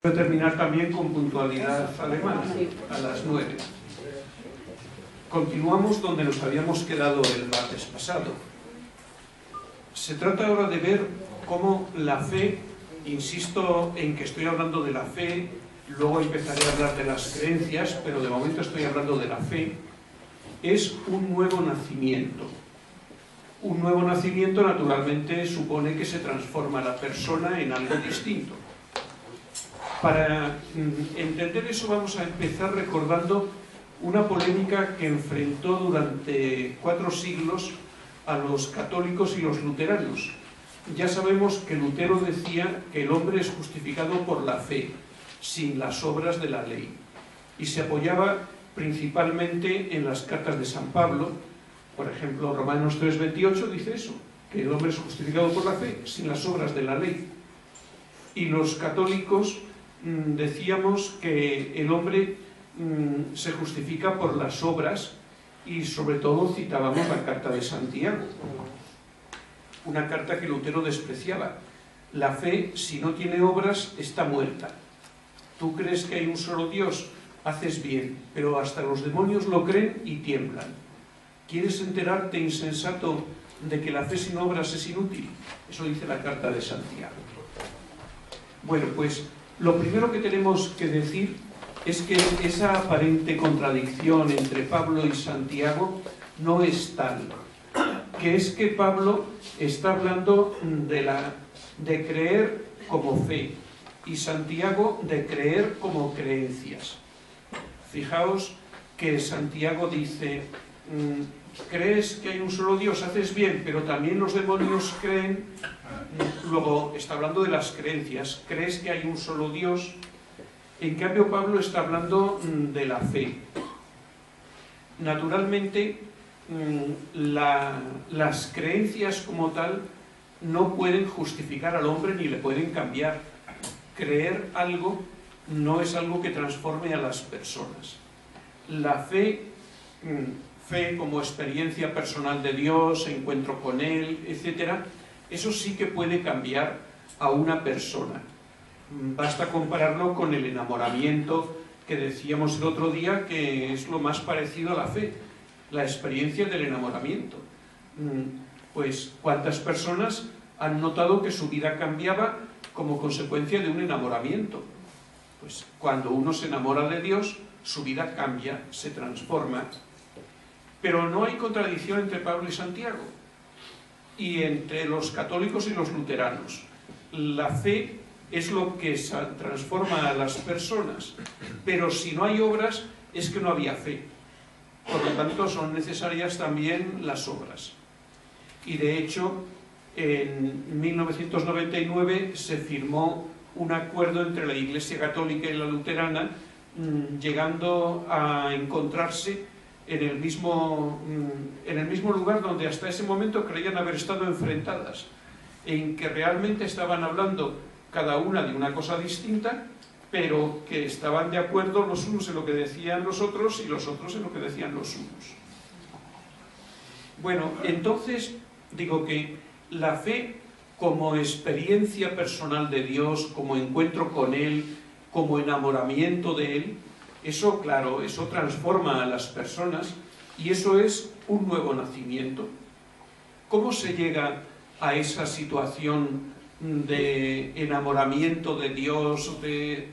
Voy a terminar también con puntualidad alemana, a las 9. Continuamos donde nos habíamos quedado el martes pasado. Se trata ahora de ver cómo la fe, insisto en que estoy hablando de la fe, luego empezaré a hablar de las creencias, pero de momento estoy hablando de la fe, es un nuevo nacimiento. Un nuevo nacimiento naturalmente supone que se transforma la persona en algo distinto. Para entender eso vamos a empezar recordando una polémica que enfrentó durante 4 siglos a los católicos y los luteranos. Ya sabemos que Lutero decía que el hombre es justificado por la fe, sin las obras de la ley, y se apoyaba principalmente en las cartas de San Pablo. Por ejemplo, Romanos 3:28 dice eso, que el hombre es justificado por la fe, sin las obras de la ley. Y los católicos decíamos que el hombre se justifica por las obras, y sobre todo citábamos la carta de Santiago, una carta que Lutero despreciaba. La fe, si no tiene obras, está muerta. Tú crees que hay un solo Dios, haces bien, pero hasta los demonios lo creen y tiemblan. ¿Quieres enterarte, insensato, de que la fe sin obras es inútil? Eso dice la carta de Santiago. Bueno, pues lo primero que tenemos que decir es que esa aparente contradicción entre Pablo y Santiago no es tal, que es que Pablo está hablando de creer como fe y Santiago de creer como creencias. Fijaos que Santiago dice, crees que hay un solo Dios, haces bien, pero también los demonios creen. Luego está hablando de las creencias, crees que hay un solo Dios. En cambio Pablo está hablando de la fe. Naturalmente las creencias como tal no pueden justificar al hombre ni le pueden cambiar. Creer algo no es algo que transforme a las personas. La fe, fe como experiencia personal de Dios, encuentro con Él, etc., eso sí que puede cambiar a una persona. Basta compararlo con el enamoramiento que decíamos el otro día, que es lo más parecido a la fe, la experiencia del enamoramiento. Pues ¿cuántas personas han notado que su vida cambiaba como consecuencia de un enamoramiento? Pues cuando uno se enamora de Dios, su vida cambia, se transforma. Pero no hay contradicción entre Pablo y Santiago, y entre los católicos y los luteranos. La fe es lo que transforma a las personas, pero si no hay obras es que no había fe. Por lo tanto son necesarias también las obras. Y de hecho en 1999 se firmó un acuerdo entre la Iglesia Católica y la Luterana, llegando a encontrarse en el mismo lugar donde hasta ese momento creían haber estado enfrentadas, en que realmente estaban hablando cada una de una cosa distinta, pero que estaban de acuerdo los unos en lo que decían los otros y los otros en lo que decían los unos. Bueno, entonces digo que la fe como experiencia personal de Dios, como encuentro con Él, como enamoramiento de Él, eso, claro, eso transforma a las personas y eso es un nuevo nacimiento. ¿Cómo se llega a esa situación de enamoramiento de Dios, de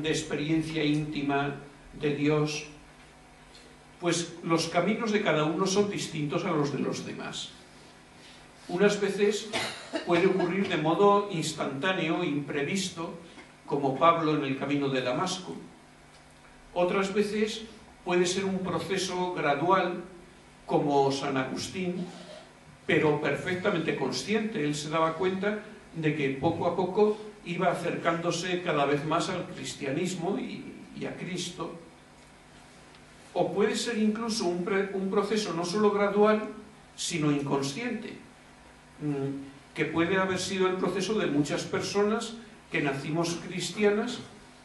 experiencia íntima de Dios? Pues los caminos de cada uno son distintos a los de los demás. Unas veces puede ocurrir de modo instantáneo, imprevisto, como Pablo en el camino de Damasco. Otras veces puede ser un proceso gradual, como San Agustín, pero perfectamente consciente. Él se daba cuenta de que poco a poco iba acercándose cada vez más al cristianismo y a Cristo. O puede ser incluso un proceso no solo gradual, sino inconsciente, que puede haber sido el proceso de muchas personas que nacimos cristianas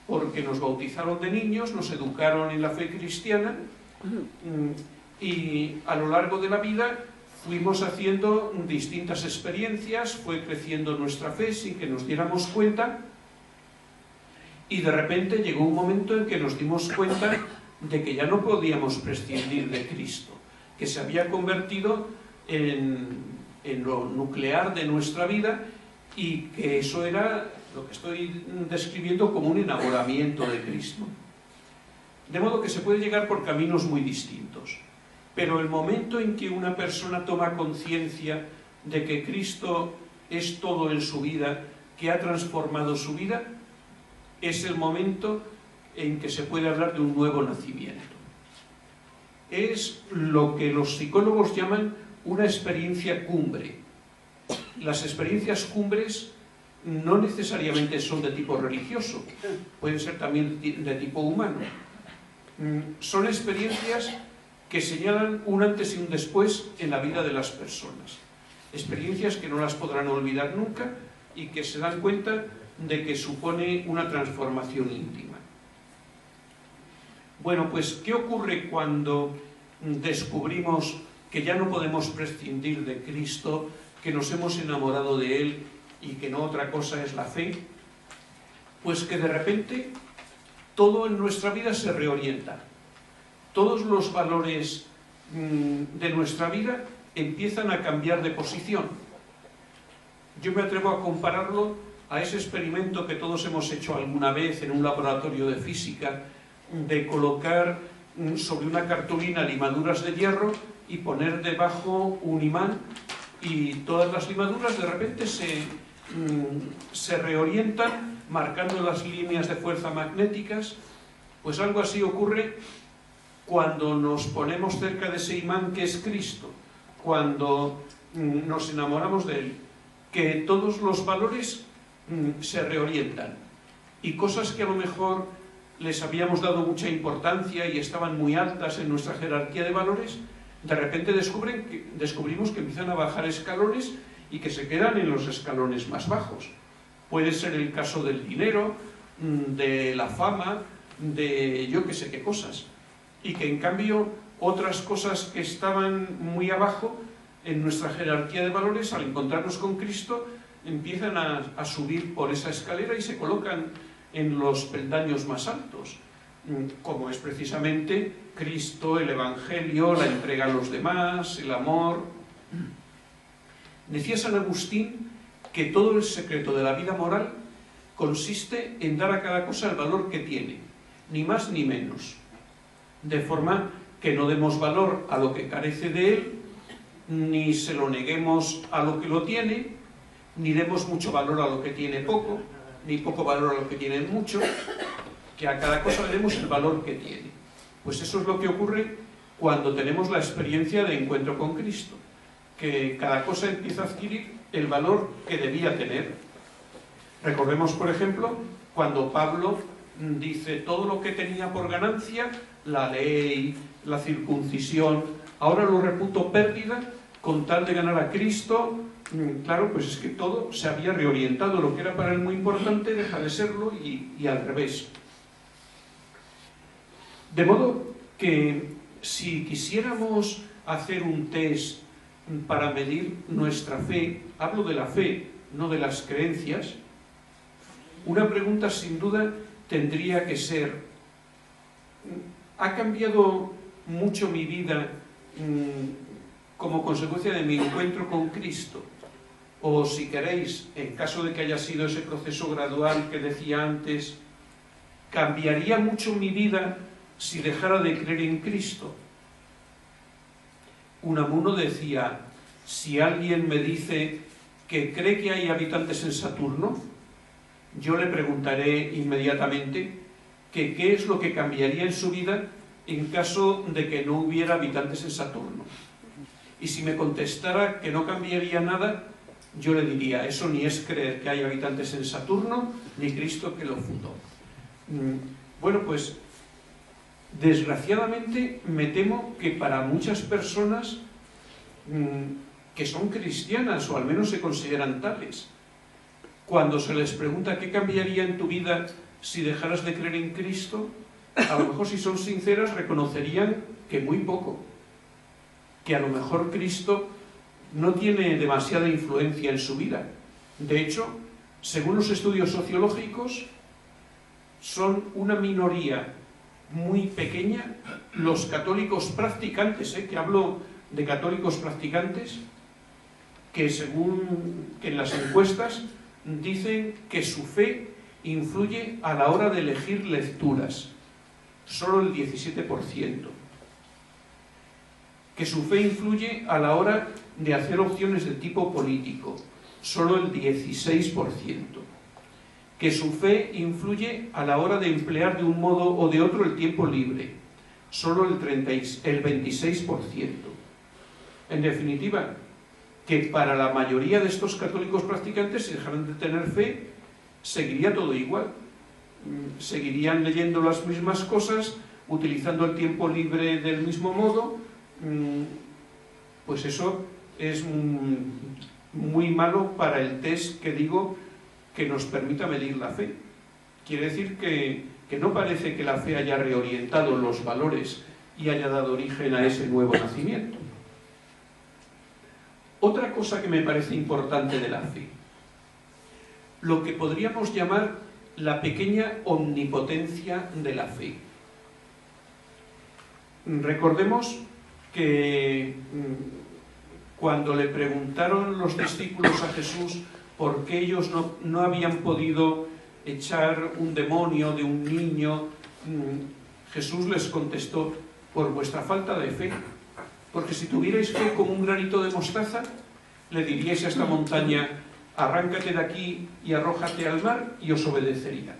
porque nos bautizaron de niños, nos educaron en la fe cristiana y a lo largo de la vida fuimos haciendo distintas experiencias, fue creciendo nuestra fe sin que nos diéramos cuenta y de repente llegó un momento en que nos dimos cuenta de que ya no podíamos prescindir de Cristo, que se había convertido en lo nuclear de nuestra vida y que eso era lo que estoy describiendo como un enamoramiento de Cristo. De modo que se puede llegar por caminos muy distintos, pero el momento en que una persona toma conciencia de que Cristo es todo en su vida, que ha transformado su vida, es el momento en que se puede hablar de un nuevo nacimiento. Es lo que los psicólogos llaman una experiencia cumbre. Las experiencias cumbres no necesariamente son de tipo religioso, pueden ser también de tipo humano. Son experiencias que señalan un antes y un después en la vida de las personas. Experiencias que no las podrán olvidar nunca y que se dan cuenta de que supone una transformación íntima. Bueno, pues, ¿qué ocurre cuando descubrimos que ya no podemos prescindir de Cristo, que nos hemos enamorado de Él y que no otra cosa es la fe? Pues que de repente todo en nuestra vida se reorienta. Todos los valores de nuestra vida empiezan a cambiar de posición. Yo me atrevo a compararlo a ese experimento que todos hemos hecho alguna vez en un laboratorio de física, de colocar sobre una cartulina limaduras de hierro y poner debajo un imán, y todas las limaduras de repente se reorientan marcando las líneas de fuerza magnéticas. Pues algo así ocurre cuando nos ponemos cerca de ese imán que es Cristo, cuando nos enamoramos de Él, que todos los valores se reorientan y cosas que a lo mejor les habíamos dado mucha importancia y estaban muy altas en nuestra jerarquía de valores, de repente descubrimos que empiezan a bajar escalones y que se quedan en los escalones más bajos. Puede ser el caso del dinero, de la fama, de yo que sé qué cosas, y que en cambio otras cosas que estaban muy abajo en nuestra jerarquía de valores, al encontrarnos con Cristo, empiezan a subir por esa escalera y se colocan en los peldaños más altos, como es precisamente Cristo, el Evangelio, la entrega a los demás, el amor. Decía San Agustín que todo el secreto de la vida moral consiste en dar a cada cosa el valor que tiene, ni más ni menos, de forma que no demos valor a lo que carece de él, ni se lo neguemos a lo que lo tiene, ni demos mucho valor a lo que tiene poco, ni poco valor a lo que tiene mucho, que a cada cosa le demos el valor que tiene. Pues eso es lo que ocurre cuando tenemos la experiencia de encuentro con Cristo, que cada cosa empieza a adquirir el valor que debía tener. Recordemos, por ejemplo, cuando Pablo dice todo lo que tenía por ganancia, la ley, la circuncisión, ahora lo reputo pérdida con tal de ganar a Cristo. Claro, pues es que todo se había reorientado, lo que era para él muy importante deja de serlo y al revés. De modo que si quisiéramos hacer un test para medir nuestra fe, hablo de la fe, no de las creencias, una pregunta sin duda tendría que ser: ¿ha cambiado mucho mi vida como consecuencia de mi encuentro con Cristo? O si queréis, en caso de que haya sido ese proceso gradual que decía antes, ¿cambiaría mucho mi vida si dejara de creer en Cristo? Unamuno decía: si alguien me dice que cree que hay habitantes en Saturno, yo le preguntaré inmediatamente que qué es lo que cambiaría en su vida en caso de que no hubiera habitantes en Saturno. Y si me contestara que no cambiaría nada, yo le diría: eso ni es creer que hay habitantes en Saturno, ni Cristo que lo fundó. Bueno, pues desgraciadamente me temo que para muchas personas que son cristianas, o al menos se consideran tales, cuando se les pregunta qué cambiaría en tu vida si dejaras de creer en Cristo, a lo mejor, si son sinceras, reconocerían que muy poco, que a lo mejor Cristo no tiene demasiada influencia en su vida. De hecho, según los estudios sociológicos, son una minoría muy pequeña los católicos practicantes, que hablo de católicos practicantes, que según que en las encuestas dicen que su fe influye a la hora de elegir lecturas, solo el 17%. Que su fe influye a la hora de hacer opciones de tipo político, solo el 16%. Que su fe influye a la hora de emplear de un modo o de otro el tiempo libre, solo el 26%. En definitiva, que para la mayoría de estos católicos practicantes, si dejaran de tener fe, seguiría todo igual. Seguirían leyendo las mismas cosas, utilizando el tiempo libre del mismo modo. Pues eso es muy malo para el test que digo que nos permita medir la fe. Quiere decir que no parece que la fe haya reorientado los valores y haya dado origen a ese nuevo nacimiento. Otra cosa que me parece importante de la fe, lo que podríamos llamar la pequeña omnipotencia de la fe. Recordemos que cuando le preguntaron los discípulos a Jesús por qué ellos no habían podido echar un demonio de un niño, Jesús les contestó: por vuestra falta de fe. Porque si tuvierais fe como un granito de mostaza, le diríais a esta montaña: arráncate de aquí y arrójate al mar, y os obedecería.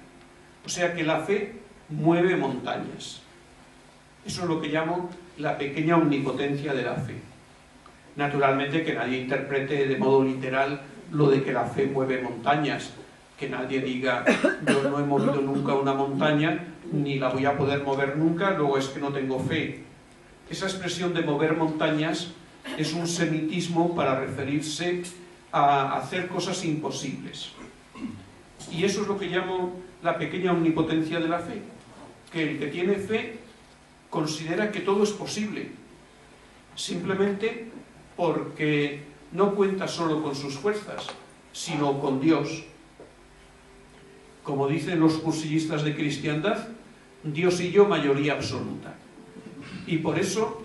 O sea que la fe mueve montañas. Eso es lo que llamo la pequeña omnipotencia de la fe. Naturalmente que nadie interprete de modo literal lo de que la fe mueve montañas, que nadie diga: yo no he movido nunca una montaña, ni la voy a poder mover nunca, luego es que no tengo fe. Esa expresión de mover montañas es un semitismo para referirse a hacer cosas imposibles. Y eso es lo que llamo la pequeña omnipotencia de la fe, que el que tiene fe considera que todo es posible, simplemente porque no cuenta solo con sus fuerzas, sino con Dios. Como dicen los cursillistas de cristiandad, Dios y yo mayoría absoluta. Y por eso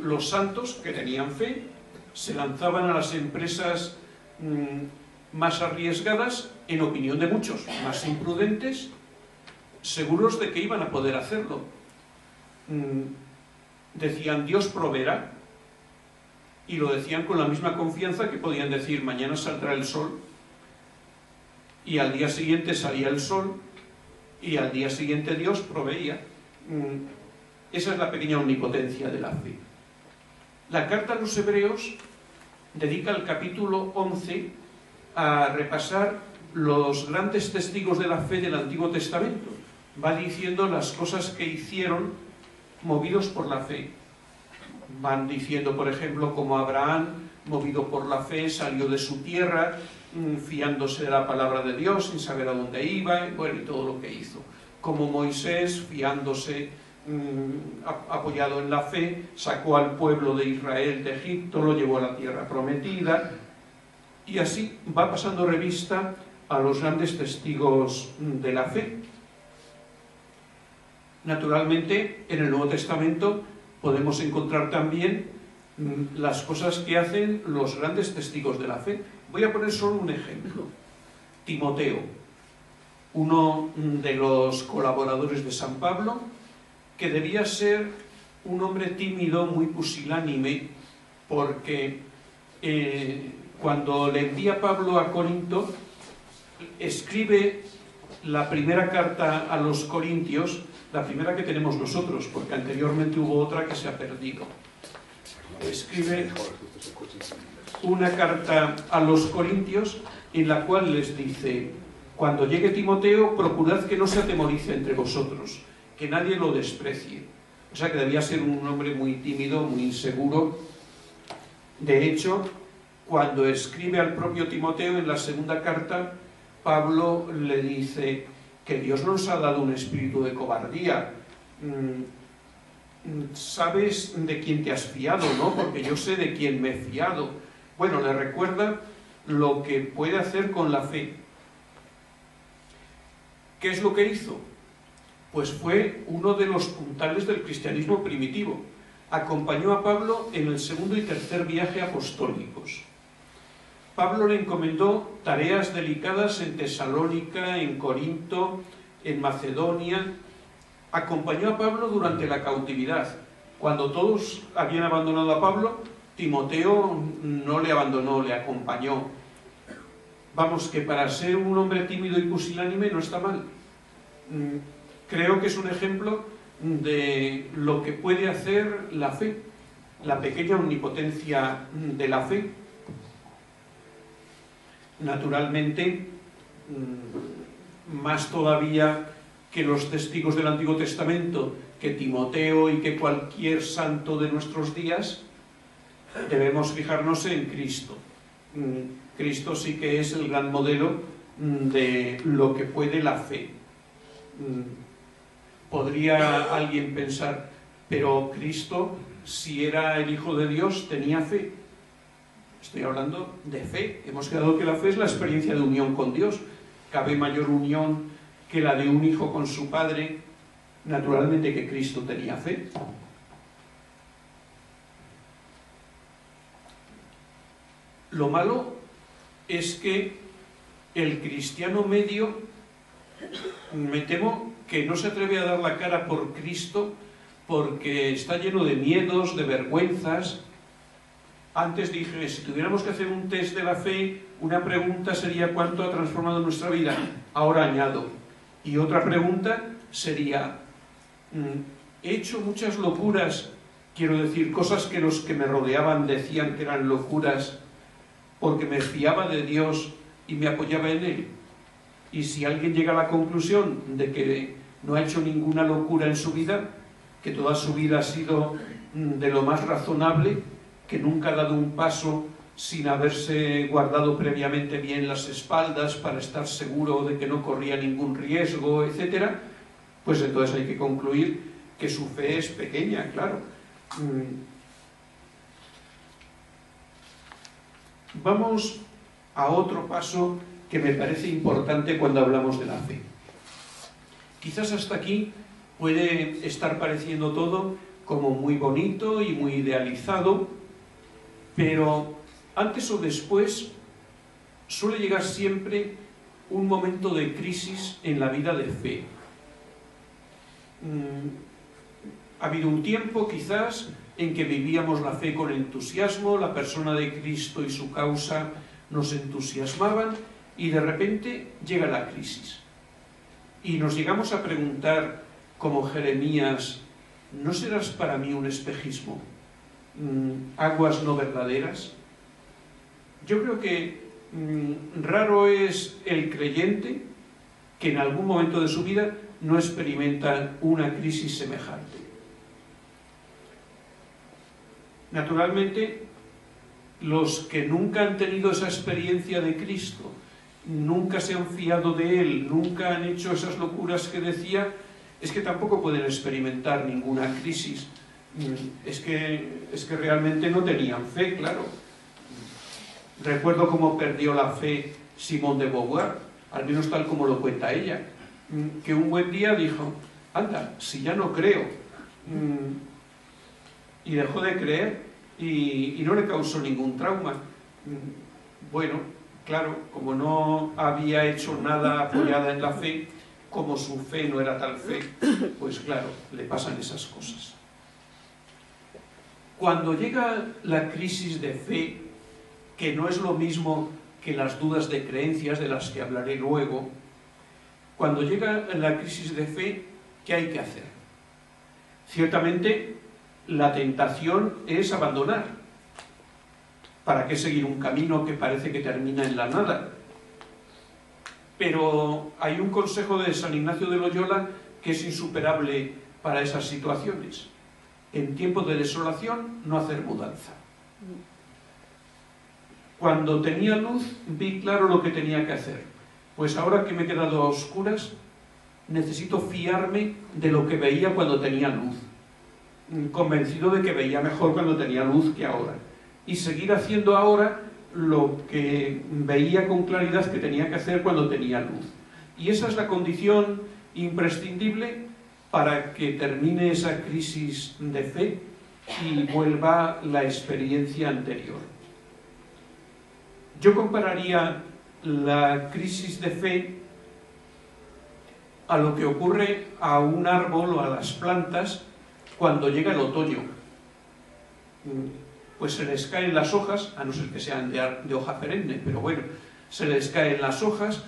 los santos que tenían fe se lanzaban a las empresas más arriesgadas, en opinión de muchos, más imprudentes, seguros de que iban a poder hacerlo. Decían: Dios proveerá, y lo decían con la misma confianza que podían decir: mañana saldrá el sol, y al día siguiente salía el sol, y al día siguiente Dios proveía. Esa es la pequeña omnipotencia de la fe. La carta a los Hebreos dedica el capítulo 11 a repasar los grandes testigos de la fe del Antiguo Testamento. Va diciendo las cosas que hicieron movidos por la fe. Van diciendo, por ejemplo, cómo Abraham, movido por la fe, salió de su tierra, fiándose de la palabra de Dios, sin saber a dónde iba, bueno, y todo lo que hizo. Como Moisés, fiándose, apoyado en la fe, sacó al pueblo de Israel de Egipto, lo llevó a la tierra prometida, y así va pasando revista a los grandes testigos de la fe. Naturalmente, en el Nuevo Testamento podemos encontrar también las cosas que hacen los grandes testigos de la fe. Voy a poner solo un ejemplo. Timoteo, uno de los colaboradores de San Pablo, que debía ser un hombre tímido, muy pusilánime, porque cuando le envía Pablo a Corinto, escribe la primera carta a los corintios, la primera que tenemos nosotros, porque anteriormente hubo otra que se ha perdido. Escribe una carta a los corintios en la cual les dice: cuando llegue Timoteo, procurad que no se atemorice entre vosotros, que nadie lo desprecie. O sea que debía ser un hombre muy tímido, muy inseguro. De hecho, cuando escribe al propio Timoteo en la segunda carta, Pablo le dice que Dios no nos ha dado un espíritu de cobardía. Sabes de quién te has fiado, ¿no? Porque yo sé de quién me he fiado. Bueno, le recuerda lo que puede hacer con la fe. ¿Qué es lo que hizo? Pues fue uno de los puntales del cristianismo primitivo. Acompañó a Pablo en el segundo y tercer viaje apostólicos. Pablo le encomendó tareas delicadas en Tesalónica, en Corinto, en Macedonia. Acompañó a Pablo durante la cautividad. Cuando todos habían abandonado a Pablo, Timoteo no le abandonó, le acompañó. Vamos, que para ser un hombre tímido y pusilánime no está mal. Creo que es un ejemplo de lo que puede hacer la fe, la pequeña omnipotencia de la fe. Naturalmente, más todavía que los testigos del Antiguo Testamento, que Timoteo y que cualquier santo de nuestros días, debemos fijarnos en Cristo. Cristo sí que es el gran modelo de lo que puede la fe. Podría alguien pensar, pero Cristo, si era el Hijo de Dios, tenía fe. Estoy hablando de fe. Hemos quedado que la fe es la experiencia de unión con Dios. ¿Cabe mayor unión que la de un hijo con su padre? Naturalmente que Cristo tenía fe. Lo malo es que el cristiano medio, me temo que no se atreve a dar la cara por Cristo porque está lleno de miedos, de vergüenzas. Antes dije, si tuviéramos que hacer un test de la fe, una pregunta sería ¿cuánto ha transformado nuestra vida? Ahora añado. Y otra pregunta sería, ¿he hecho muchas locuras? Quiero decir, cosas que los que me rodeaban decían que eran locuras porque me fiaba de Dios y me apoyaba en Él. Y si alguien llega a la conclusión de que no ha hecho ninguna locura en su vida, que toda su vida ha sido de lo más razonable, que nunca ha dado un paso sin haberse guardado previamente bien las espaldas para estar seguro de que no corría ningún riesgo, etc., pues entonces hay que concluir que su fe es pequeña, claro. Vamos a otro paso que me parece importante cuando hablamos de la fe. Quizás hasta aquí puede estar pareciendo todo como muy bonito y muy idealizado, pero antes o después suele llegar siempre un momento de crisis en la vida de fe. Ha habido un tiempo quizás en que vivíamos la fe con entusiasmo, la persona de Cristo y su causa nos entusiasmaban, y de repente llega la crisis. Y nos llegamos a preguntar, como Jeremías, ¿no serás para mí un espejismo? ¿Aguas no verdaderas? Yo creo que raro es el creyente que en algún momento de su vida no experimenta una crisis semejante. Naturalmente, los que nunca han tenido esa experiencia de Cristo, nunca se han fiado de Él, nunca han hecho esas locuras que decía, es que tampoco pueden experimentar ninguna crisis. Es que realmente no tenían fe, claro. Recuerdo cómo perdió la fe Simone de Beauvoir, al menos tal como lo cuenta ella, que un buen día dijo, anda, si ya no creo, y dejó de creer y no le causó ningún trauma. Bueno, claro, como no había hecho nada apoyada en la fe, como su fe no era tal fe, pues claro, le pasan esas cosas. Cuando llega la crisis de fe, que no es lo mismo que las dudas de creencias de las que hablaré luego, cuando llega la crisis de fe, ¿qué hay que hacer? Ciertamente, la tentación es abandonar. ¿Para qué seguir un camino que parece que termina en la nada? Pero hay un consejo de San Ignacio de Loyola que es insuperable para esas situaciones. En tiempos de desolación, no hacer mudanza. Cuando tenía luz, vi claro lo que tenía que hacer. Pues ahora que me he quedado a oscuras, necesito fiarme de lo que veía cuando tenía luz. Convencido de que veía mejor cuando tenía luz que ahora. Y seguir haciendo ahora lo que veía con claridad que tenía que hacer cuando tenía luz. Y esa es la condición imprescindible para que termine esa crisis de fe y vuelva la experiencia anterior. Yo compararía la crisis de fe a lo que ocurre a un árbol o a las plantas cuando llega el otoño. Pues se les caen las hojas, a no ser que sean de hoja perenne, pero bueno, se les caen las hojas,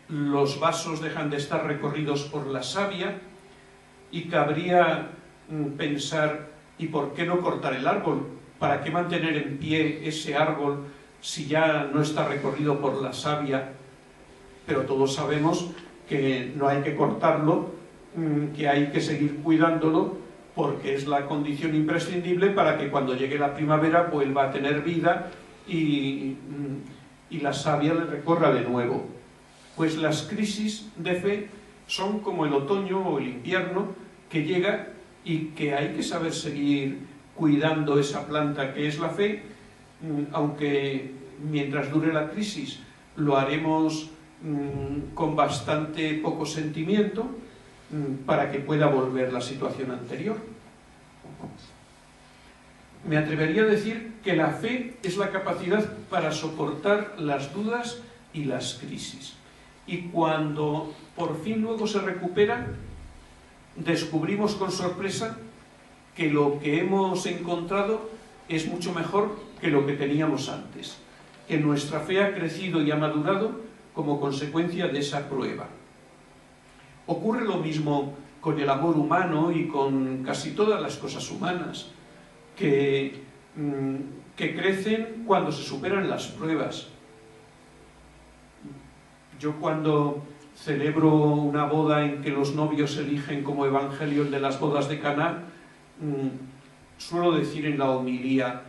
los vasos dejan de estar recorridos por la savia, y cabría pensar, ¿y por qué no cortar el árbol? ¿Para qué mantener en pie ese árbol si ya no está recorrido por la savia? Pero todos sabemos que no hay que cortarlo, que hay que seguir cuidándolo, porque es la condición imprescindible para que cuando llegue la primavera vuelva a tener vida y la savia le recorra de nuevo. Pues las crisis de fe son como el otoño o el invierno que llega y que hay que saber seguir cuidando esa planta que es la fe, aunque mientras dure la crisis lo haremos con bastante poco sentimiento, para que pueda volver la situación anterior. Me atrevería a decir que la fe es la capacidad para soportar las dudas y las crisis. Y cuando por fin luego se recupera, descubrimos con sorpresa que lo que hemos encontrado es mucho mejor que lo que teníamos antes, que nuestra fe ha crecido y ha madurado como consecuencia de esa prueba. Ocurre lo mismo con el amor humano y con casi todas las cosas humanas, que crecen cuando se superan las pruebas. Yo cuando celebro una boda en que los novios eligen como evangelio el de las bodas de Caná, suelo decir en la homilía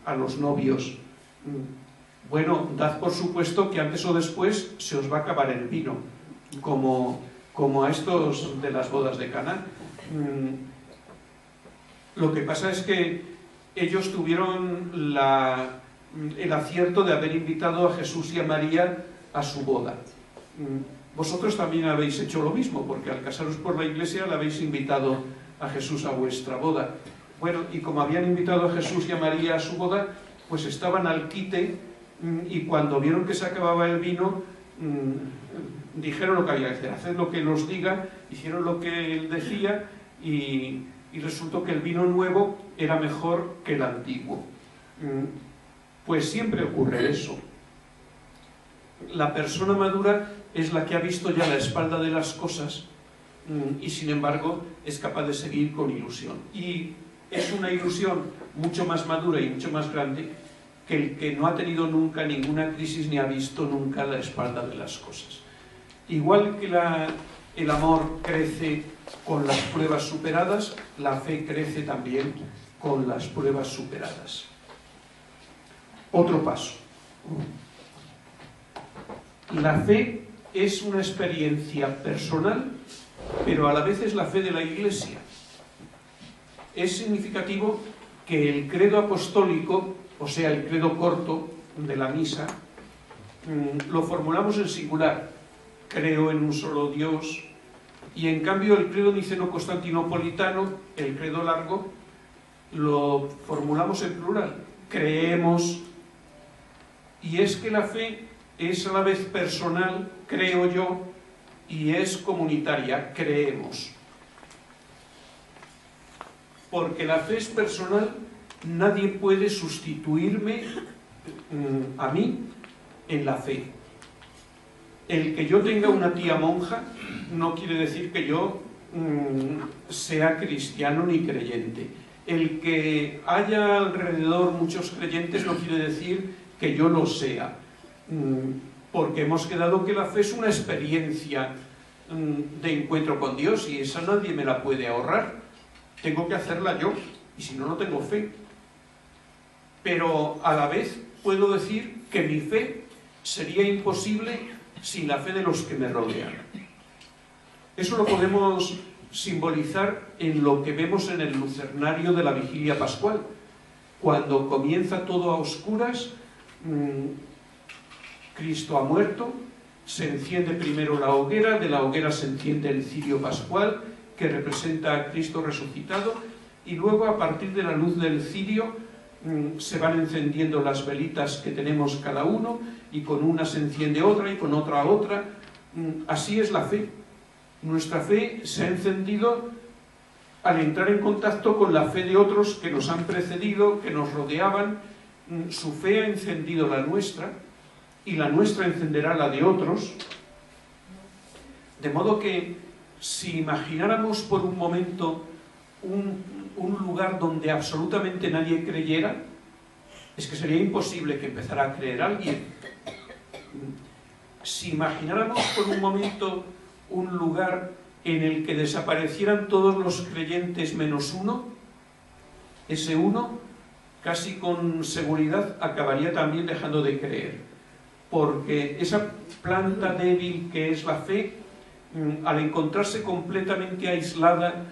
a los novios, bueno, dad por supuesto que antes o después se os va a acabar el vino, como a estos de las bodas de Caná. Lo que pasa es que ellos tuvieron el acierto de haber invitado a Jesús y a María a su boda. Vosotros también habéis hecho lo mismo, porque al casaros por la iglesia le habéis invitado a Jesús a vuestra boda. Bueno, y como habían invitado a Jesús y a María a su boda, pues estaban al quite, y cuando vieron que se acababa el vino, dijeron lo que había que hacer, haced lo que él os diga, hicieron lo que él decía, y resultó que el vino nuevo era mejor que el antiguo. Pues siempre ocurre eso. La persona madura es la que ha visto ya la espalda de las cosas y sin embargo es capaz de seguir con ilusión. Y es una ilusión mucho más madura y mucho más grande que el que no ha tenido nunca ninguna crisis ni ha visto nunca la espalda de las cosas. Igual que el amor crece con las pruebas superadas, la fe crece también con las pruebas superadas. Otro paso. La fe es una experiencia personal, pero a la vez es la fe de la Iglesia. Es significativo que el credo apostólico, o sea, el credo corto de la misa, lo formulamos en singular: creo en un solo Dios, y en cambio el credo niceno-constantinopolitano, el credo largo, lo formulamos en plural: creemos. Y es que la fe es a la vez personal, creo yo, y es comunitaria, creemos. Porque la fe es personal, nadie puede sustituirme a mí en la fe. El que yo tenga una tía monja no quiere decir que yo sea cristiano ni creyente. El que haya alrededor muchos creyentes no quiere decir que yo lo sea, porque hemos quedado que la fe es una experiencia de encuentro con Dios y esa nadie me la puede ahorrar. Tengo que hacerla yo, y si no, no tengo fe. Pero a la vez puedo decir que mi fe sería imposible sin la fe de los que me rodean. Eso lo podemos simbolizar en lo que vemos en el lucernario de la Vigilia Pascual. Cuando comienza todo a oscuras, Cristo ha muerto, Se enciende primero la hoguera, de la hoguera se enciende el cirio pascual, que representa a Cristo resucitado, y luego a partir de la luz del cirio se van encendiendo las velitas que tenemos cada uno, y con una se enciende otra y con otra otra. Así es la fe. Nuestra fe se ha encendido al entrar en contacto con la fe de otros que nos han precedido, que nos rodeaban. Su fe ha encendido la nuestra, y la nuestra encenderá la de otros. De modo que si imagináramos por un momento un lugar donde absolutamente nadie creyera, es que sería imposible que empezara a creer alguien. Si imagináramos por un momento un lugar en el que desaparecieran todos los creyentes menos uno, ese uno casi con seguridad acabaría también dejando de creer, porque esa planta débil que es la fe, al encontrarse completamente aislada,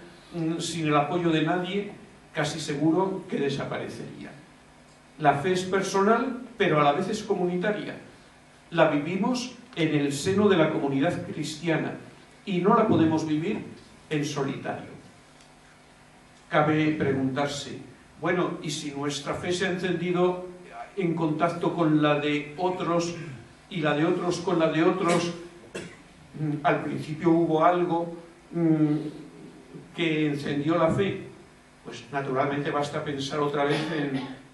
sin el apoyo de nadie, casi seguro que desaparecería. La fe es personal, pero a la vez es comunitaria. La vivimos en el seno de la comunidad cristiana y no la podemos vivir en solitario. Cabe preguntarse, bueno, ¿y si nuestra fe se ha encendido en contacto con la de otros y la de otros con la de otros? Al principio hubo algo que encendió la fe. Pues naturalmente basta pensar otra vez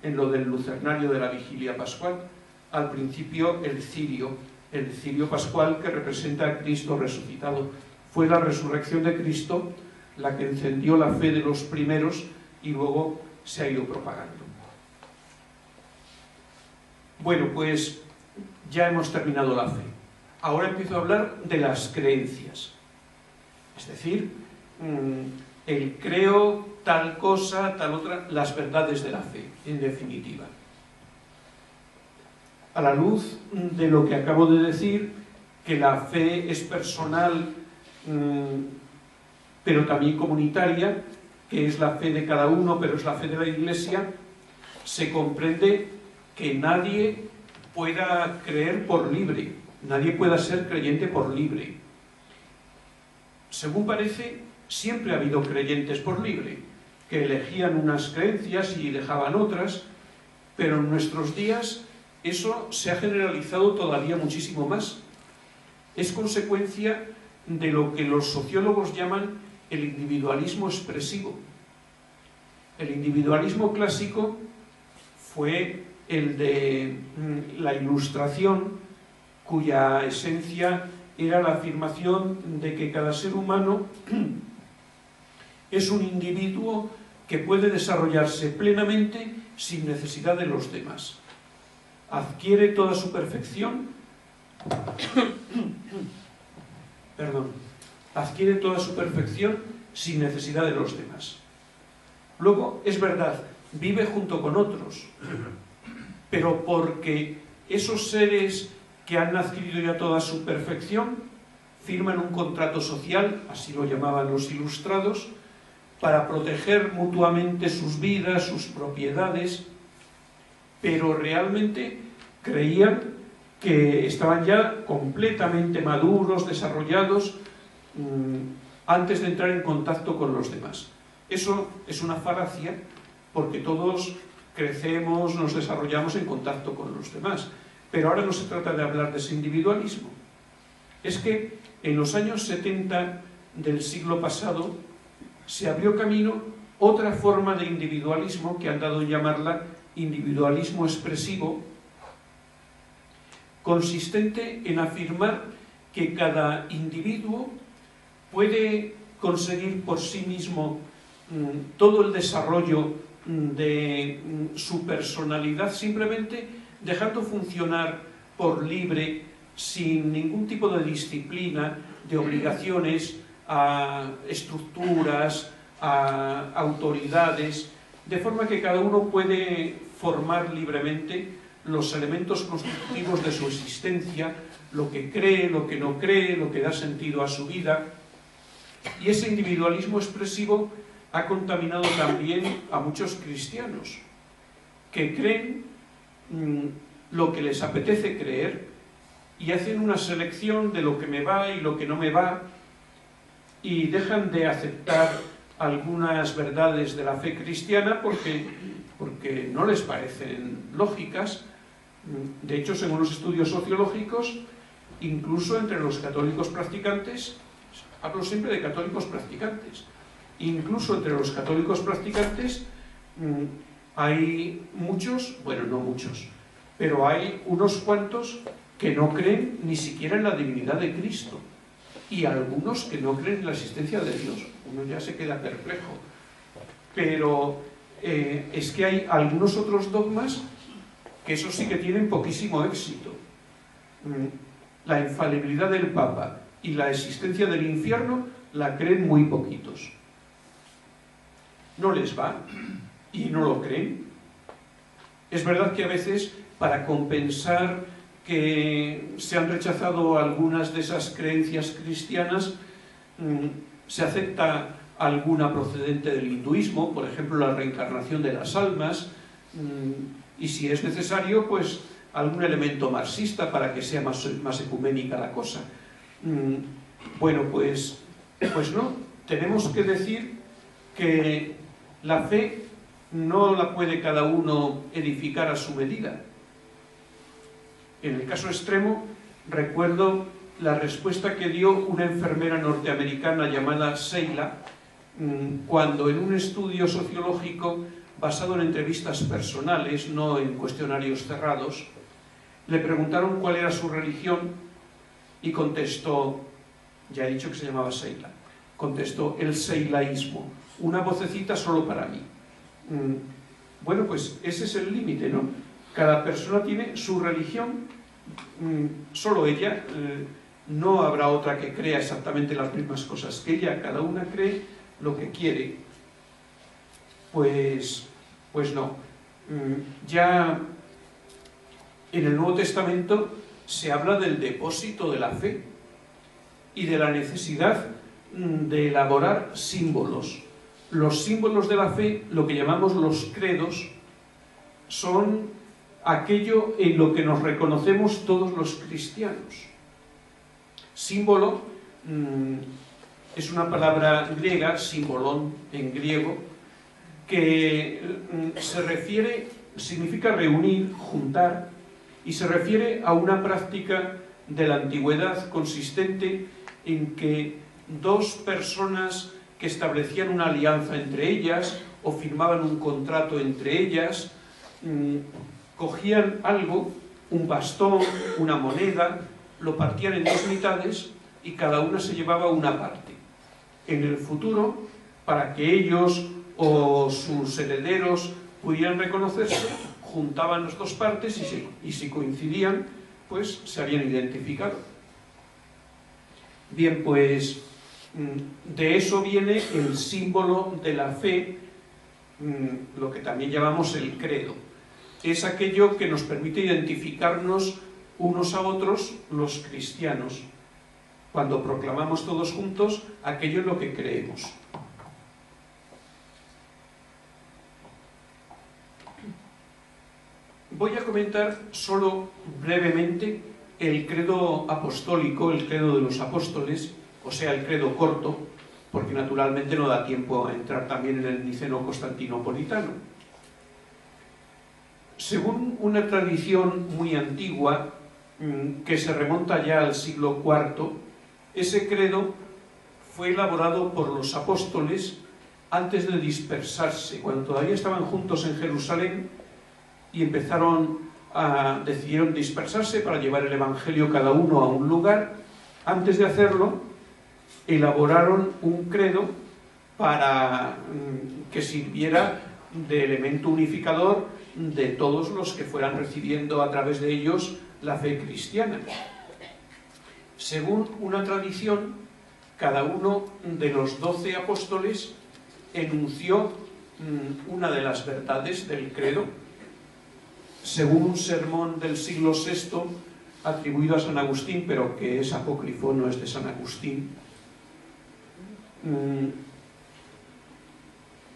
en lo del lucernario de la vigilia pascual. Al principio el cirio pascual, que representa a Cristo resucitado. Fue la resurrección de Cristo la que encendió la fe de los primeros y luego se ha ido propagando. Bueno, pues ya hemos terminado la fe. Ahora empiezo a hablar de las creencias. Es decir, el creo, tal cosa, tal otra, las verdades de la fe, en definitiva. A la luz de lo que acabo de decir, que la fe es personal, pero también comunitaria, que es la fe de cada uno, pero es la fe de la Iglesia, se comprende que nadie pueda creer por libre, nadie pueda ser creyente por libre. Según parece, siempre ha habido creyentes por libre, que elegían unas creencias y dejaban otras, pero en nuestros días eso se ha generalizado todavía muchísimo más. Es consecuencia de lo que los sociólogos llaman el individualismo expresivo. El individualismo clásico fue el de la Ilustración, cuya esencia era la afirmación de que cada ser humano es un individuo que puede desarrollarse plenamente sin necesidad de los demás. Adquiere toda su perfección, adquiere toda su perfección sin necesidad de los demás. Luego, es verdad, vive junto con otros, pero porque esos seres que han adquirido ya toda su perfección firman un contrato social, así lo llamaban los ilustrados, para proteger mutuamente sus vidas, sus propiedades, pero realmente creían que estaban ya completamente maduros, desarrollados, antes de entrar en contacto con los demás. Eso es una falacia, porque todos crecemos, nos desarrollamos en contacto con los demás. Pero ahora no se trata de hablar de ese individualismo. Es que en los años 70 del siglo pasado se abrió camino otra forma de individualismo que han dado en llamarla individualismo expresivo, consistente en afirmar que cada individuo puede conseguir por sí mismo todo el desarrollo de su personalidad simplemente dejando funcionar por libre, sin ningún tipo de disciplina, de obligaciones a estructuras, a autoridades, de forma que cada uno puede formar libremente los elementos constitutivos de su existencia, lo que cree, lo que no cree, lo que da sentido a su vida. Y ese individualismo expresivo ha contaminado también a muchos cristianos, que creen lo que les apetece creer y hacen una selección de lo que me va y lo que no me va, y dejan de aceptar algunas verdades de la fe cristiana porque no les parecen lógicas. De hecho, según los estudios sociológicos, incluso entre los católicos practicantes, hablo siempre de católicos practicantes, incluso entre los católicos practicantes hay muchos, bueno, no muchos, pero hay unos cuantos que no creen ni siquiera en la divinidad de Cristo, y algunos que no creen en la existencia de Dios. Uno ya se queda perplejo. Pero es que hay algunos otros dogmas que eso sí que tienen poquísimo éxito. La infalibilidad del Papa y la existencia del infierno la creen muy poquitos. No les va y no lo creen. Es verdad que a veces, para compensar que se han rechazado algunas de esas creencias cristianas, se acepta alguna procedente del hinduismo, por ejemplo la reencarnación de las almas, y si es necesario, pues algún elemento marxista para que sea más ecuménica la cosa. Bueno, pues no, tenemos que decir que la fe no la puede cada uno edificar a su medida. En el caso extremo, recuerdo la respuesta que dio una enfermera norteamericana llamada Sheila, cuando en un estudio sociológico basado en entrevistas personales, no en cuestionarios cerrados, le preguntaron cuál era su religión y contestó, ya he dicho que se llamaba Sheila, contestó: el seilaísmo, una vocecita solo para mí. Bueno, pues ese es el límite, ¿no? Cada persona tiene su religión, solo ella, no habrá otra que crea exactamente las mismas cosas que ella, cada una cree lo que quiere. Pues no. Ya en el Nuevo Testamento se habla del depósito de la fe y de la necesidad de elaborar símbolos. Los símbolos de la fe, lo que llamamos los credos, son aquello en lo que nos reconocemos todos los cristianos. Símbolo es una palabra griega, símbolon en griego, que significa reunir, juntar, y se refiere a una práctica de la antigüedad consistente en que dos personas que establecían una alianza entre ellas o firmaban un contrato entre ellas, cogían algo, un bastón, una moneda, lo partían en dos mitades y cada una se llevaba una parte. En el futuro, para que ellos o sus herederos pudieran reconocerse, juntaban las dos partes y si coincidían, pues se habían identificado. Bien, pues de eso viene el símbolo de la fe, lo que también llamamos el credo. Es aquello que nos permite identificarnos unos a otros, los cristianos, cuando proclamamos todos juntos aquello en lo que creemos. Voy a comentar solo brevemente el credo apostólico, el credo de los apóstoles, o sea, el credo corto, porque naturalmente no da tiempo a entrar también en el niceno constantinopolitano. Según una tradición muy antigua, que se remonta ya al siglo IV, ese credo fue elaborado por los apóstoles antes de dispersarse, cuando todavía estaban juntos en Jerusalén y decidieron dispersarse para llevar el Evangelio cada uno a un lugar. Antes de hacerlo, elaboraron un credo para que sirviera de elemento unificador de todos los que fueran recibiendo a través de ellos la fe cristiana. Según una tradición, cada uno de los 12 apóstoles enunció una de las verdades del credo. Según un sermón del siglo VI, atribuido a San Agustín, pero que es apócrifo, no es de San Agustín,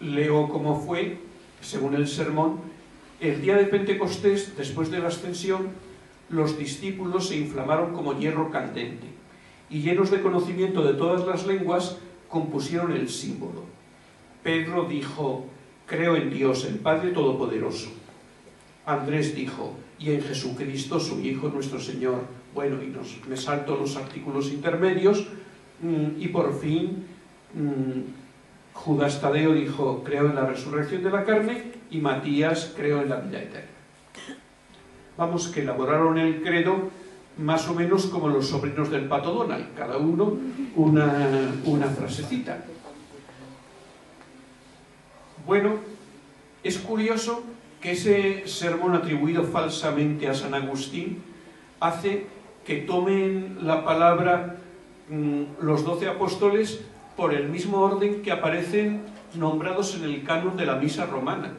leo cómo fue, según el sermón: el día de Pentecostés, después de la ascensión, los discípulos se inflamaron como hierro candente, y llenos de conocimiento de todas las lenguas, compusieron el símbolo. Pedro dijo: creo en Dios, el Padre Todopoderoso. Andrés dijo: y en Jesucristo, su Hijo, nuestro Señor. Bueno, y me salto los artículos intermedios, y por fin Judas Tadeo dijo: creo en la resurrección de la carne, y Matías: creo en la vida eterna. Vamos, que elaboraron el credo más o menos como los sobrinos del Pato Donald, cada uno una frasecita. Bueno, es curioso que ese sermón atribuido falsamente a San Agustín hace que tomen la palabra los 12 apóstoles por el mismo orden que aparecen nombrados en el canon de la misa romana.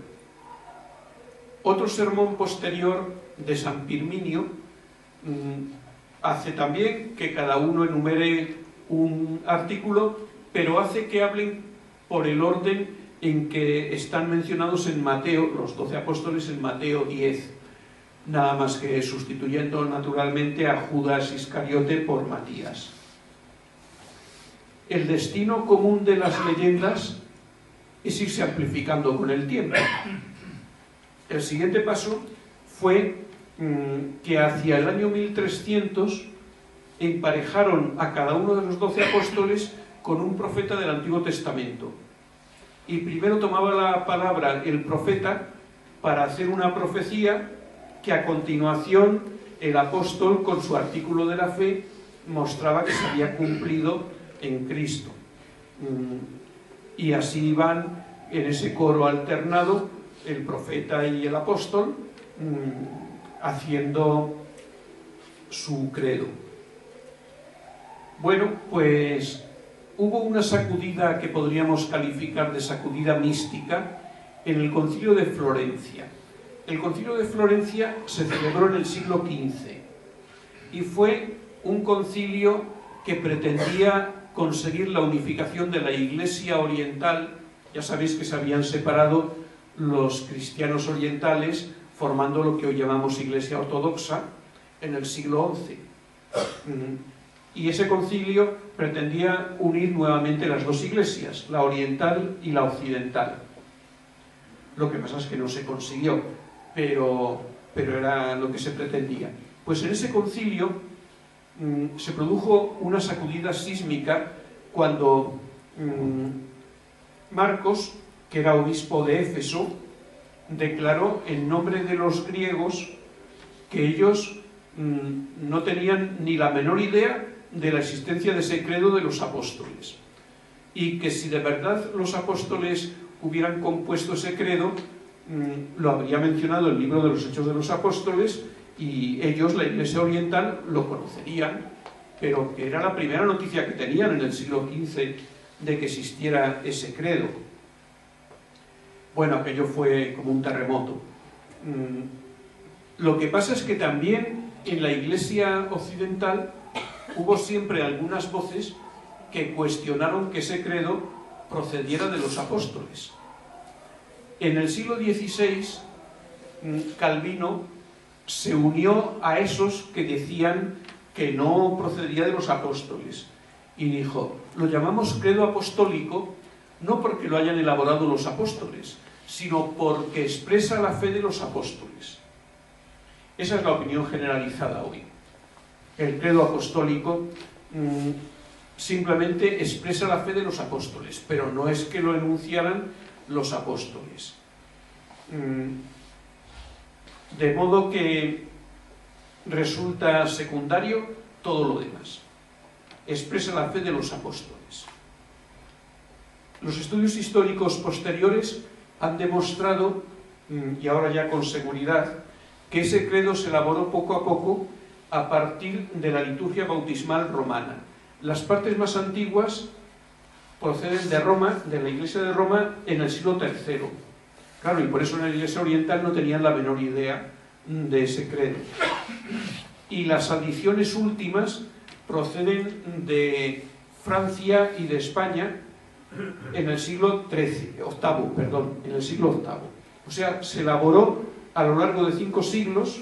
Otro sermón posterior de San Pirminio hace también que cada uno enumere un artículo, pero hace que hablen por el orden en que están mencionados en Mateo, los 12 apóstoles en Mateo 10, nada más que sustituyendo naturalmente a Judas Iscariote por Matías. El destino común de las leyendas es irse amplificando con el tiempo. El siguiente paso fue que hacia el año 1300 emparejaron a cada uno de los 12 apóstoles con un profeta del Antiguo Testamento. Y primero tomaba la palabra el profeta para hacer una profecía que a continuación el apóstol, con su artículo de la fe, mostraba que se había cumplido en Cristo. Y así van en ese coro alternado el profeta y el apóstol, haciendo su credo. Bueno, pues hubo una sacudida que podríamos calificar de sacudida mística en el Concilio de Florencia. El Concilio de Florencia se celebró en el siglo XV y fue un concilio que pretendía conseguir la unificación de la Iglesia oriental. Ya sabéis que se habían separado los cristianos orientales, formando lo que hoy llamamos Iglesia Ortodoxa, en el siglo XI. Y ese concilio pretendía unir nuevamente las dos iglesias, la oriental y la occidental. Lo que pasa es que no se consiguió, pero era lo que se pretendía. Pues en ese concilio se produjo una sacudida sísmica cuando Marcos, que era obispo de Éfeso, declaró en nombre de los griegos que ellos no tenían ni la menor idea de la existencia de ese credo de los apóstoles, y que si de verdad los apóstoles hubieran compuesto ese credo, lo habría mencionado el libro de los Hechos de los Apóstoles, y ellos, la Iglesia Oriental, lo conocerían, pero que era la primera noticia que tenían en el siglo XV de que existiera ese credo. Bueno, aquello fue como un terremoto. Lo que pasa es que también en la Iglesia occidental hubo siempre algunas voces que cuestionaron que ese credo procediera de los apóstoles. En el siglo XVI, Calvino se unió a esos que decían que no procedía de los apóstoles y dijo: lo llamamos credo apostólico no porque lo hayan elaborado los apóstoles, sino porque expresa la fe de los apóstoles. Esa es la opinión generalizada hoy. El credo apostólico simplemente expresa la fe de los apóstoles, pero no es que lo enunciaran los apóstoles. De modo que resulta secundario todo lo demás. Expresa la fe de los apóstoles. Los estudios históricos posteriores han demostrado, y ahora ya con seguridad, que ese credo se elaboró poco a poco a partir de la liturgia bautismal romana. Las partes más antiguas proceden de Roma, de la Iglesia de Roma, en el siglo III. Claro, y por eso en la Iglesia Oriental no tenían la menor idea de ese credo. Y las adiciones últimas proceden de Francia y de España en el siglo VIII, en el siglo VIII. O sea, se elaboró a lo largo de 5 siglos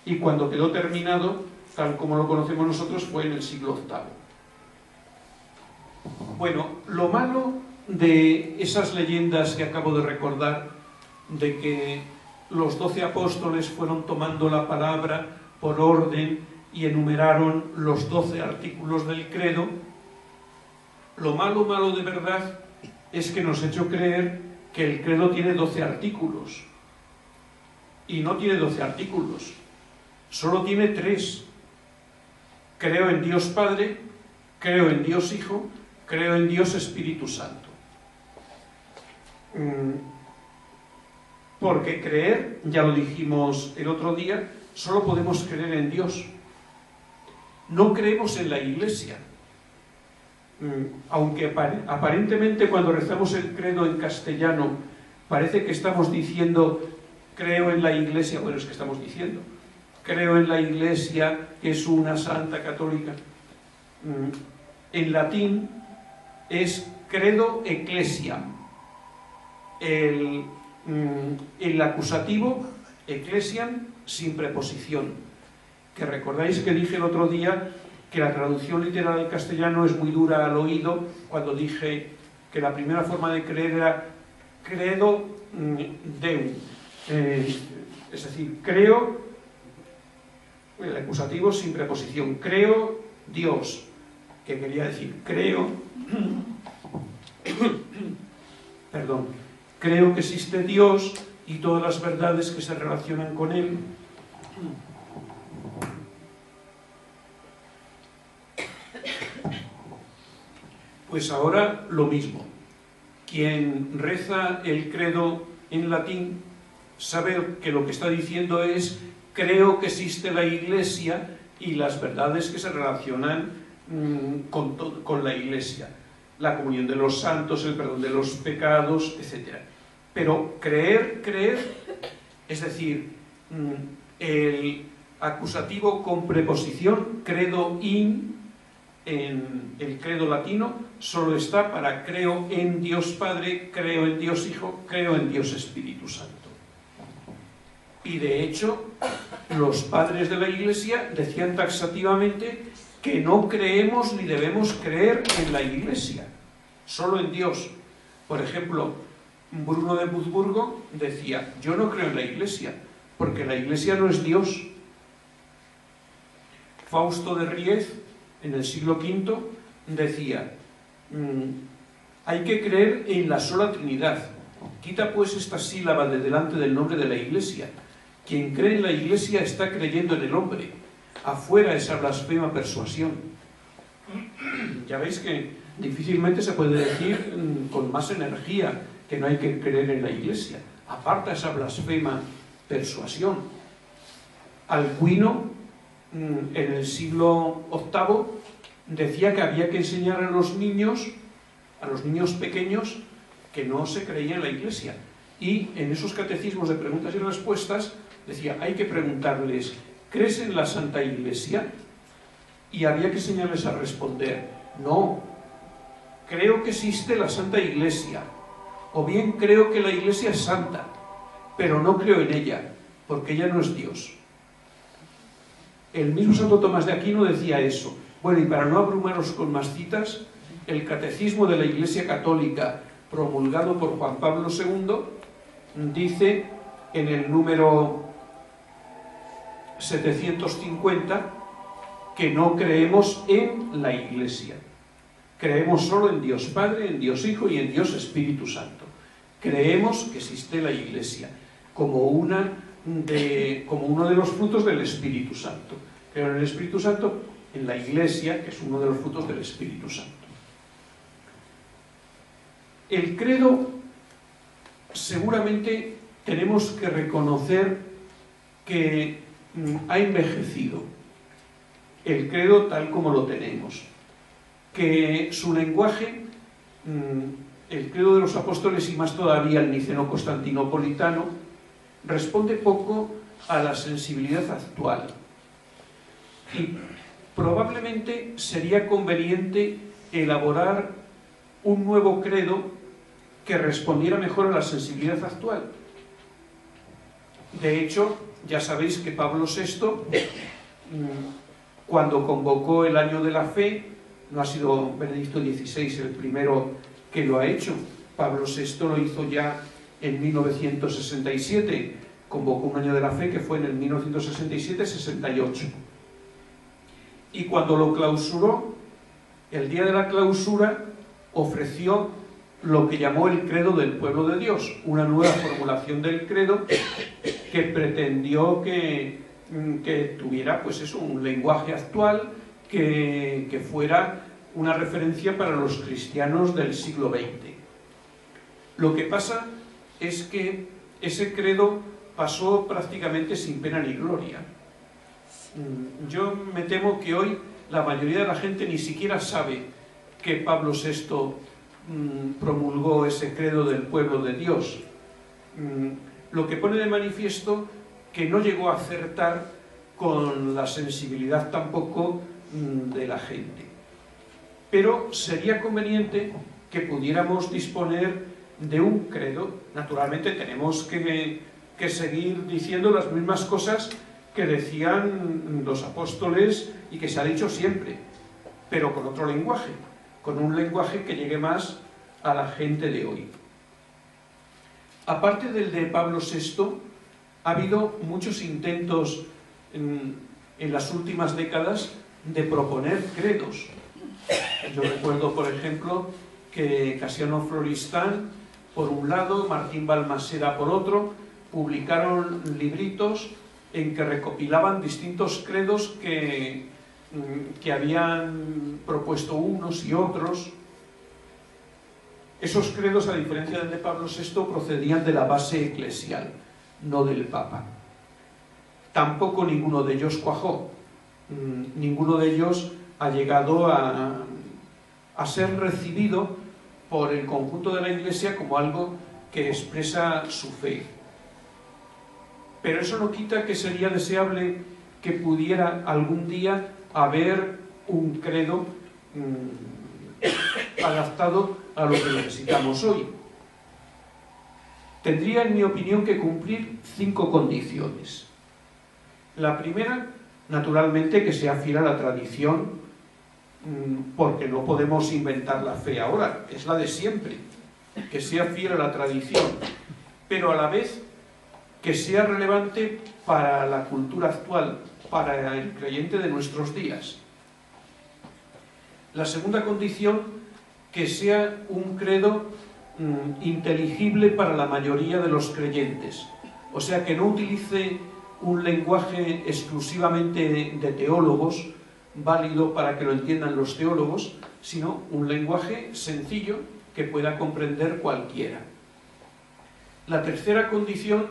y cuando quedó terminado, tal como lo conocemos nosotros, fue en el siglo VIII. Bueno, lo malo de esas leyendas que acabo de recordar, de que los 12 apóstoles fueron tomando la palabra por orden y enumeraron los 12 artículos del credo, lo malo de verdad es que nos ha hecho creer que el credo tiene 12 artículos. Y no tiene 12 artículos, solo tiene 3. Creo en Dios Padre, creo en Dios Hijo, creo en Dios Espíritu Santo. Porque creer, ya lo dijimos el otro día, solo podemos creer en Dios. No creemos en la Iglesia. Aunque aparentemente cuando rezamos el credo en castellano parece que estamos diciendo creo en la Iglesia, bueno, es que estamos diciendo creo en la Iglesia que es una santa católica. En latín es credo ecclesiam. El acusativo ecclesiam sin preposición, que recordáis que dije el otro día que la traducción literal del castellano es muy dura al oído, cuando dije que la primera forma de creer era credo deum, es decir, creo, el acusativo sin preposición, creo Dios, que quería decir creo perdón, creo que existe Dios y todas las verdades que se relacionan con Él. Pues ahora lo mismo. Quien reza el credo en latín sabe que lo que está diciendo es creo que existe la Iglesia y las verdades que se relacionan con la Iglesia. La comunión de los santos, el perdón de los pecados, etc. Pero creer, es decir, el acusativo con preposición, credo in, en el credo latino, solo está para creo en Dios Padre, creo en Dios Hijo, creo en Dios Espíritu Santo. Y de hecho, los padres de la Iglesia decían taxativamente que no creemos ni debemos creer en la Iglesia, solo en Dios. Por ejemplo, Bruno de Wurzburgo decía, yo no creo en la Iglesia, porque la Iglesia no es Dios. Fausto de Riez, en el siglo V, decía, hay que creer en la sola Trinidad. Quita pues esta sílaba de delante del nombre de la Iglesia. Quien cree en la Iglesia está creyendo en el hombre. Afuera esa blasfema persuasión. Ya veis que difícilmente se puede decir con más energía que no hay que creer en la Iglesia. Aparta esa blasfema persuasión. Alcuino, en el siglo VIII, decía que había que enseñar a los niños pequeños, que no se creía en la Iglesia. Y en esos catecismos de preguntas y respuestas decía, hay que preguntarles, ¿crees en la Santa Iglesia? Y había que enseñarles a responder, no, creo que existe la Santa Iglesia, o bien creo que la Iglesia es santa, pero no creo en ella, porque ella no es Dios. El mismo Santo Tomás de Aquino decía eso. Bueno, y para no abrumaros con más citas, el Catecismo de la Iglesia Católica, promulgado por Juan Pablo II, dice en el número 750 que no creemos en la Iglesia. Creemos solo en Dios Padre, en Dios Hijo y en Dios Espíritu Santo. Creemos que existe la Iglesia como uno de los frutos del Espíritu Santo. Creo en el Espíritu Santo, en la Iglesia, que es uno de los frutos del Espíritu Santo. El credo, seguramente tenemos que reconocer que ha envejecido. El credo tal como lo tenemos. Que su lenguaje, el credo de los apóstoles y más todavía el niceno-constantinopolitano, responde poco a la sensibilidad actual. Y probablemente sería conveniente elaborar un nuevo credo que respondiera mejor a la sensibilidad actual. De hecho, ya sabéis que Pablo VI, cuando convocó el Año de la Fe, no ha sido Benedicto XVI el primero que lo ha hecho. Pablo VI lo hizo ya en 1967, convocó un Año de la Fe que fue en el 1967-68. Y cuando lo clausuró, el día de la clausura, ofreció lo que llamó el credo del pueblo de Dios, una nueva formulación del credo que pretendió que tuviera pues eso, un lenguaje actual, que fuera una referencia para los cristianos del siglo XX. Lo que pasa es que ese credo pasó prácticamente sin pena ni gloria. Yo me temo que hoy la mayoría de la gente ni siquiera sabe que Pablo VI promulgó ese credo del pueblo de Dios. Lo que pone de manifiesto que no llegó a acertar con la sensibilidad tampoco de la gente. Pero sería conveniente que pudiéramos disponer de un credo. Naturalmente tenemos que seguir diciendo las mismas cosas que decían los apóstoles y que se ha dicho siempre, pero con otro lenguaje, con un lenguaje que llegue más a la gente de hoy. Aparte del de Pablo VI, ha habido muchos intentos en las últimas décadas de proponer credos. Yo recuerdo, por ejemplo, que Casiano Floristán, por un lado, Martín Balmaseda, por otro, publicaron libritos en que recopilaban distintos credos que habían propuesto unos y otros. Esos credos, a diferencia del de Pablo VI, procedían de la base eclesial, no del Papa. Tampoco ninguno de ellos cuajó. Ninguno de ellos ha llegado a ser recibido por el conjunto de la Iglesia como algo que expresa su fe. Pero eso no quita que sería deseable que pudiera algún día haber un credo adaptado a lo que necesitamos hoy. Tendría, en mi opinión, que cumplir 5 condiciones. La primera, naturalmente, que sea fiel a la tradición, porque no podemos inventar la fe ahora, es la de siempre, que sea fiel a la tradición, pero a la vez que sea relevante para la cultura actual, para el creyente de nuestros días. La segunda condición, que sea un credo inteligible para la mayoría de los creyentes, o sea, que no utilice un lenguaje exclusivamente de teólogos, válido para que lo entiendan los teólogos, sino un lenguaje sencillo que pueda comprender cualquiera. La tercera condición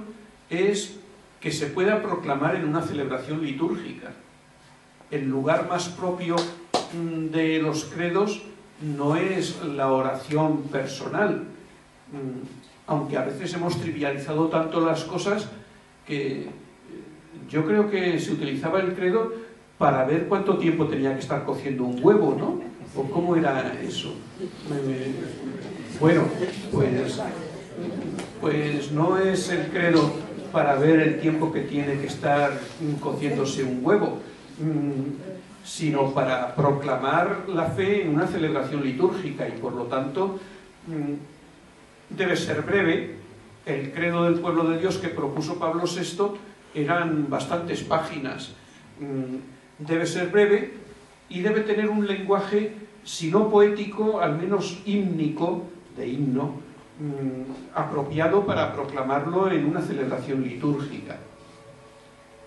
es que se pueda proclamar en una celebración litúrgica. El lugar más propio de los credos no es la oración personal, aunque a veces hemos trivializado tanto las cosas que yo creo que se utilizaba el credo para ver cuánto tiempo tenía que estar cociendo un huevo, ¿no? ¿O cómo era eso? Bueno, pues no es el credo para ver el tiempo que tiene que estar cociéndose un huevo, sino para proclamar la fe en una celebración litúrgica, y por lo tanto debe ser breve. El credo del pueblo de Dios que propuso Pablo VI eran bastantes páginas. Debe ser breve y debe tener un lenguaje, si no poético, al menos hímnico, de himno, apropiado para proclamarlo en una celebración litúrgica.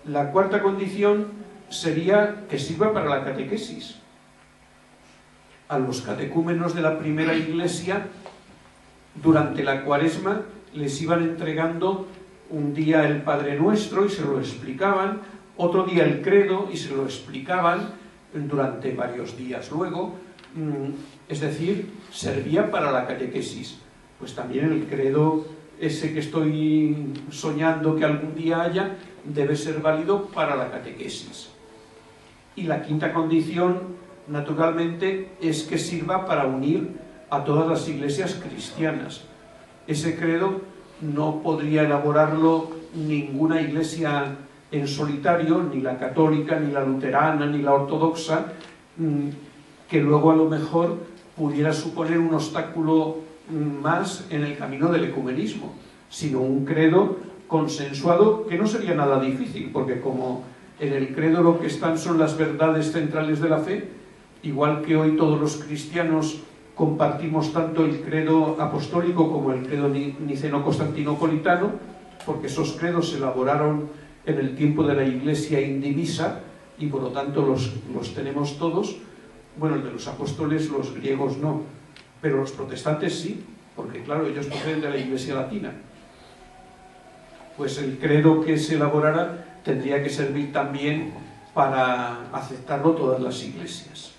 La cuarta condición sería que sirva para la catequesis. A los catecúmenos de la primera Iglesia, durante la Cuaresma, les iban entregando un día el Padre Nuestro y se lo explicaban, otro día el credo y se lo explicaban durante varios días luego, es decir, servía para la catequesis. Pues también el credo ese que estoy soñando que algún día haya debe ser válido para la catequesis. Y la quinta condición, naturalmente, es que sirva para unir a todas las iglesias cristianas. Ese credo no podría elaborarlo ninguna iglesia en solitario, ni la católica, ni la luterana, ni la ortodoxa, que luego a lo mejor pudiera suponer un obstáculo más en el camino del ecumenismo, sino un credo consensuado que no sería nada difícil, porque como en el credo lo que están son las verdades centrales de la fe, igual que hoy todos los cristianos compartimos tanto el credo apostólico como el credo niceno-constantinopolitano, porque esos credos se elaboraron en el tiempo de la Iglesia indivisa y por lo tanto los tenemos todos. Bueno, el de los apóstoles, los griegos no, pero los protestantes sí, porque claro, ellos proceden de la Iglesia latina. Pues el credo que se elaborara tendría que servir también para aceptarlo todas las iglesias.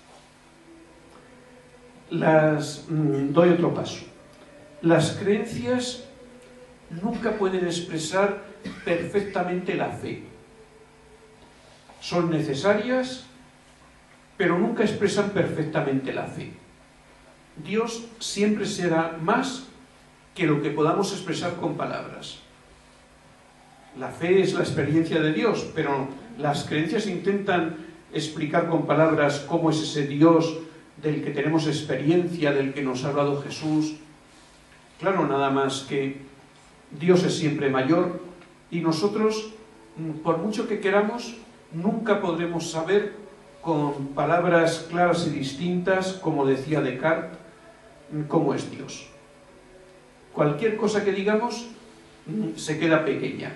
Doy otro paso. Las creencias nunca pueden expresar perfectamente la fe. Son necesarias, pero nunca expresan perfectamente la fe. Dios siempre será más que lo que podamos expresar con palabras. La fe es la experiencia de Dios, pero las creencias intentan explicar con palabras cómo es ese Dios del que tenemos experiencia, del que nos ha hablado Jesús. Claro, nada más que Dios es siempre mayor y nosotros, por mucho que queramos, nunca podremos saber con palabras claras y distintas, como decía Descartes, cómo es Dios. Cualquier cosa que digamos se queda pequeña.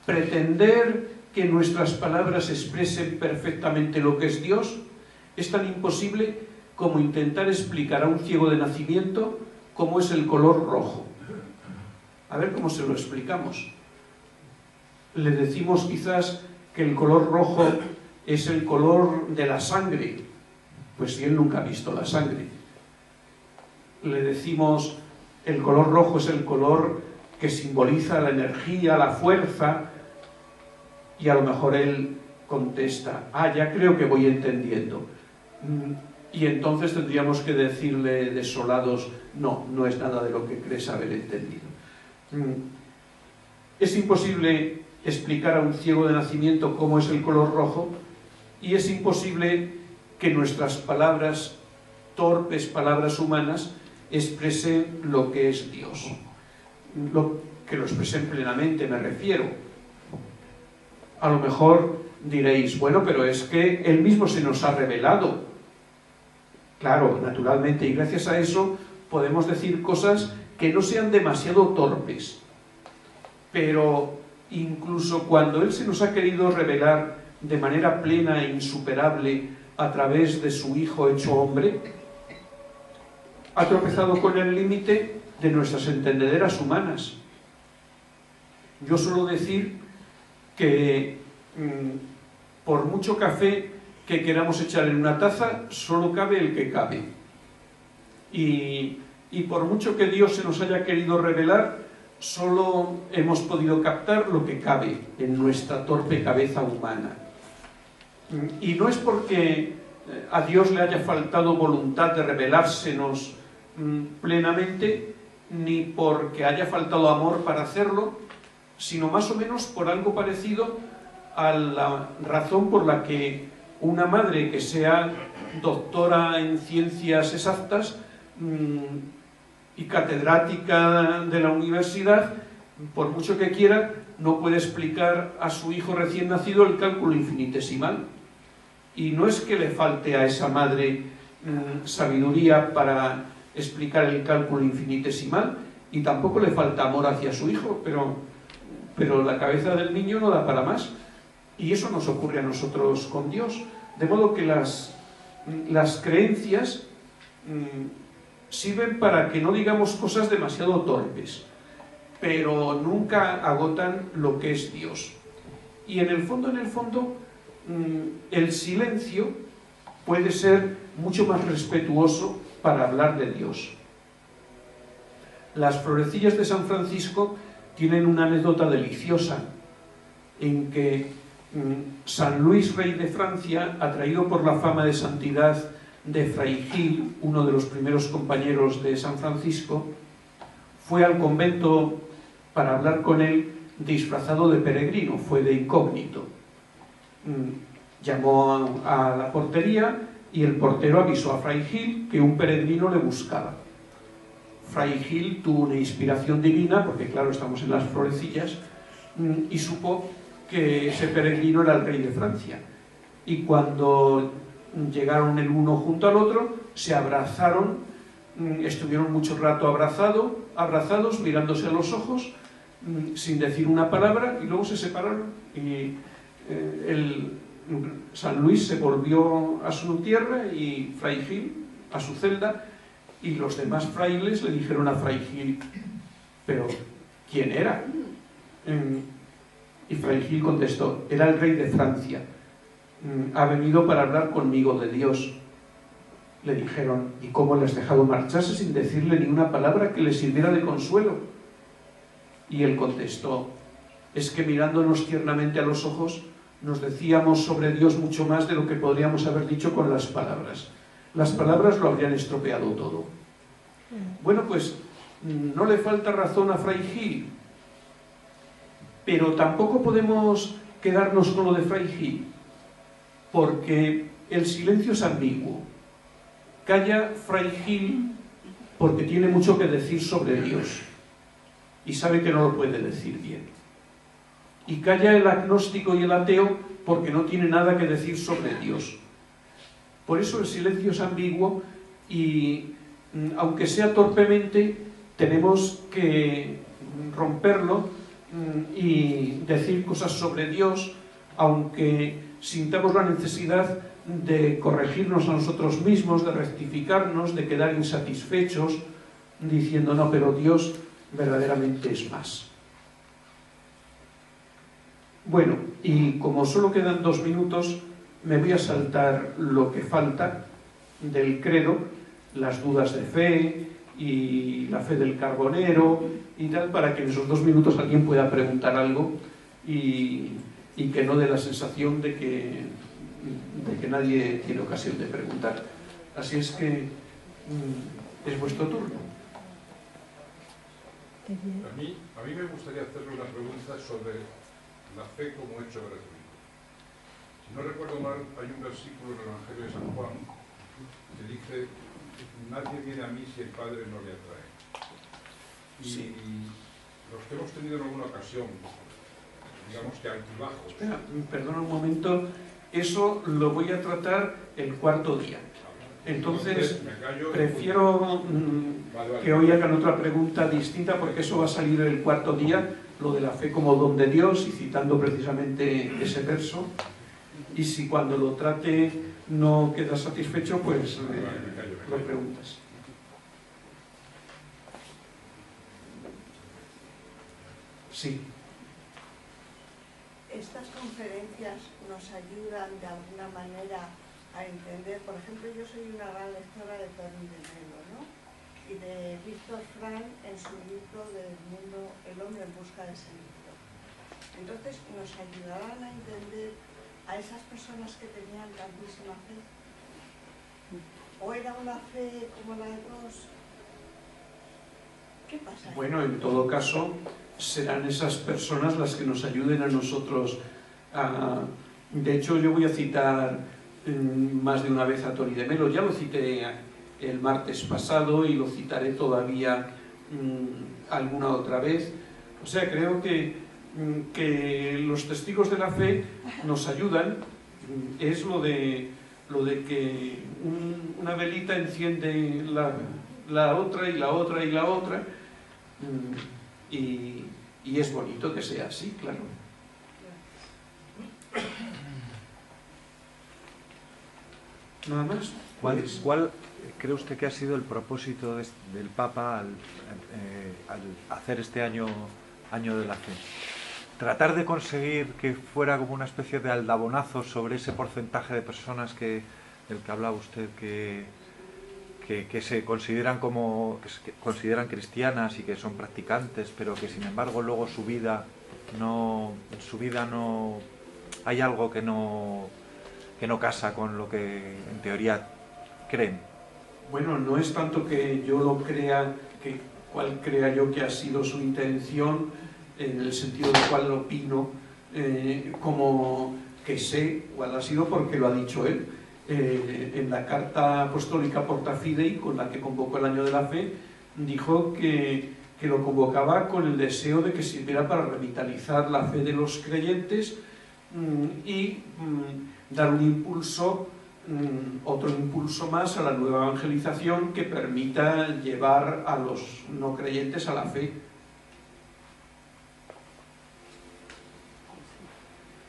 Pretender que nuestras palabras expresen perfectamente lo que es Dios es tan imposible como intentar explicar a un ciego de nacimiento cómo es el color rojo. A ver cómo se lo explicamos. Le decimos quizás que el color rojo es el color de la sangre, pues si él nunca ha visto la sangre. Le decimos el color rojo es el color que simboliza la energía, la fuerza, y a lo mejor él contesta, ya creo que voy entendiendo. Y entonces tendríamos que decirle desolados, no es nada de lo que crees haber entendido. Es imposible explicar a un ciego de nacimiento cómo es el color rojo, y es imposible que nuestras palabras, torpes palabras humanas, expresen lo que es Dios. Que lo expresen plenamente, me refiero. A lo mejor diréis, bueno, pero es que Él mismo se nos ha revelado. Claro, naturalmente, y gracias a eso podemos decir cosas que no sean demasiado torpes. Pero incluso cuando Él se nos ha querido revelar de manera plena e insuperable a través de su Hijo hecho hombre, ha tropezado con el límite de nuestras entendederas humanas. Yo suelo decir que por mucho café que queramos echar en una taza, solo cabe el que cabe. Y por mucho que Dios se nos haya querido revelar, solo hemos podido captar lo que cabe en nuestra torpe cabeza humana. Y no es porque a Dios le haya faltado voluntad de revelársenos plenamente, ni porque haya faltado amor para hacerlo, sino más o menos por algo parecido a la razón por la que una madre que sea doctora en ciencias exactas y catedrática de la universidad, por mucho que quiera, no puede explicar a su hijo recién nacido el cálculo infinitesimal. Y no es que le falte a esa madre sabiduría para explicar el cálculo infinitesimal, y tampoco le falta amor hacia su hijo, pero la cabeza del niño no da para más. Y eso nos ocurre a nosotros con Dios. De modo que las creencias sirven para que no digamos cosas demasiado torpes, pero nunca agotan lo que es Dios. Y en el fondo, el silencio puede ser mucho más respetuoso para hablar de Dios. Las florecillas de San Francisco tienen una anécdota deliciosa en que San Luis, rey de Francia, atraído por la fama de santidad de Fray Gil, uno de los primeros compañeros de San Francisco, fue al convento para hablar con él disfrazado de peregrino, fue de incógnito. Llamó a la portería y el portero avisó a Fray Gil que un peregrino le buscaba. Fray Gil tuvo una inspiración divina, porque claro, estamos en las florecillas, y supo que ese peregrino era el rey de Francia. Y cuando llegaron el uno junto al otro, se abrazaron, estuvieron mucho rato abrazados, mirándose a los ojos, sin decir una palabra, y luego se separaron. Y San Luis se volvió a su tierra y Fray Gil a su celda, y los demás frailes le dijeron a Fray Gil: ¿pero quién era? Y Fray Gil contestó: era el rey de Francia, ha venido para hablar conmigo de Dios. Le dijeron: ¿y cómo le has dejado marcharse sin decirle ni una palabra que le sirviera de consuelo? Y él contestó: es que mirándonos tiernamente a los ojos nos decíamos sobre Dios mucho más de lo que podríamos haber dicho con las palabras. Las palabras lo habrían estropeado todo. Bueno, pues no le falta razón a Fray Gil, pero tampoco podemos quedarnos con lo de Fray Gil, porque el silencio es ambiguo. Calla Fray Gil porque tiene mucho que decir sobre Dios y sabe que no lo puede decir bien. Y calla el agnóstico y el ateo porque no tiene nada que decir sobre Dios. Por eso el silencio es ambiguo y, aunque sea torpemente, tenemos que romperlo y decir cosas sobre Dios, aunque sintamos la necesidad de corregirnos a nosotros mismos, de rectificarnos, de quedar insatisfechos, diciendo: no, pero Dios verdaderamente es más. Bueno, y como solo quedan 2 minutos, me voy a saltar lo que falta del credo, las dudas de fe y la fe del carbonero y tal, para que en esos 2 minutos alguien pueda preguntar algo y que no dé la sensación de que nadie tiene ocasión de preguntar. Así es que es vuestro turno. A mí me gustaría hacerle una pregunta sobre la fe como hecho gratuito. Si no recuerdo mal, hay un versículo en el Evangelio de San Juan que dice: nadie viene a mí si el Padre no le atrae. Y sí, los que hemos tenido en alguna ocasión, digamos que altibajos. Espera, perdona un momento, eso lo voy a tratar el 4.º día. Entonces, prefiero que hoy hagan otra pregunta distinta, porque eso va a salir el 4.º día, lo de la fe como don de Dios, y citando precisamente ese verso. Y si cuando lo trate no quedas satisfecho, pues lo preguntas. Sí. Estas conferencias nos ayudan de alguna manera a entender, por ejemplo, yo soy una gran lectora de Tony de Melo, ¿no? Y de Víctor Frank en su libro del mundo, El hombre en busca de sentido. Entonces, ¿nos ayudarán a entender a esas personas que tenían tantísima fe? ¿O era una fe como la de todos? ¿Qué pasa? Bueno, en todo caso, serán esas personas las que nos ayuden a nosotros a... De hecho, yo voy a citar más de una vez a Tony de Melo. Ya lo cité el martes pasado y lo citaré todavía alguna otra vez. O sea, creo que los testigos de la fe nos ayudan. Es lo de que una velita enciende la otra y la otra y la otra, y es bonito que sea así, claro. ¿Nada más? ¿Cuál cree usted que ha sido el propósito del Papa al hacer este año de la fe? ¿Tratar de conseguir que fuera como una especie de aldabonazo sobre ese porcentaje de personas del que hablaba usted, que se consideran consideran cristianas y que son practicantes, pero que sin embargo luego en su vida no hay algo que no casa con lo que en teoría creen? Bueno, no es tanto que yo lo crea, cuál crea yo que ha sido su intención, en el sentido de cuál opino, como que sé cuál ha sido porque lo ha dicho él. En la carta apostólica Porta Fidei, con la que convocó el Año de la Fe, dijo que lo convocaba con el deseo de que sirviera para revitalizar la fe de los creyentes y dar un impulso, otro impulso más a la nueva evangelización que permita llevar a los no creyentes a la fe.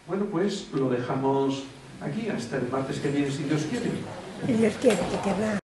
Bueno, pues lo dejamos aquí hasta el martes que viene, si Dios quiere. Si Dios quiere, que querrá.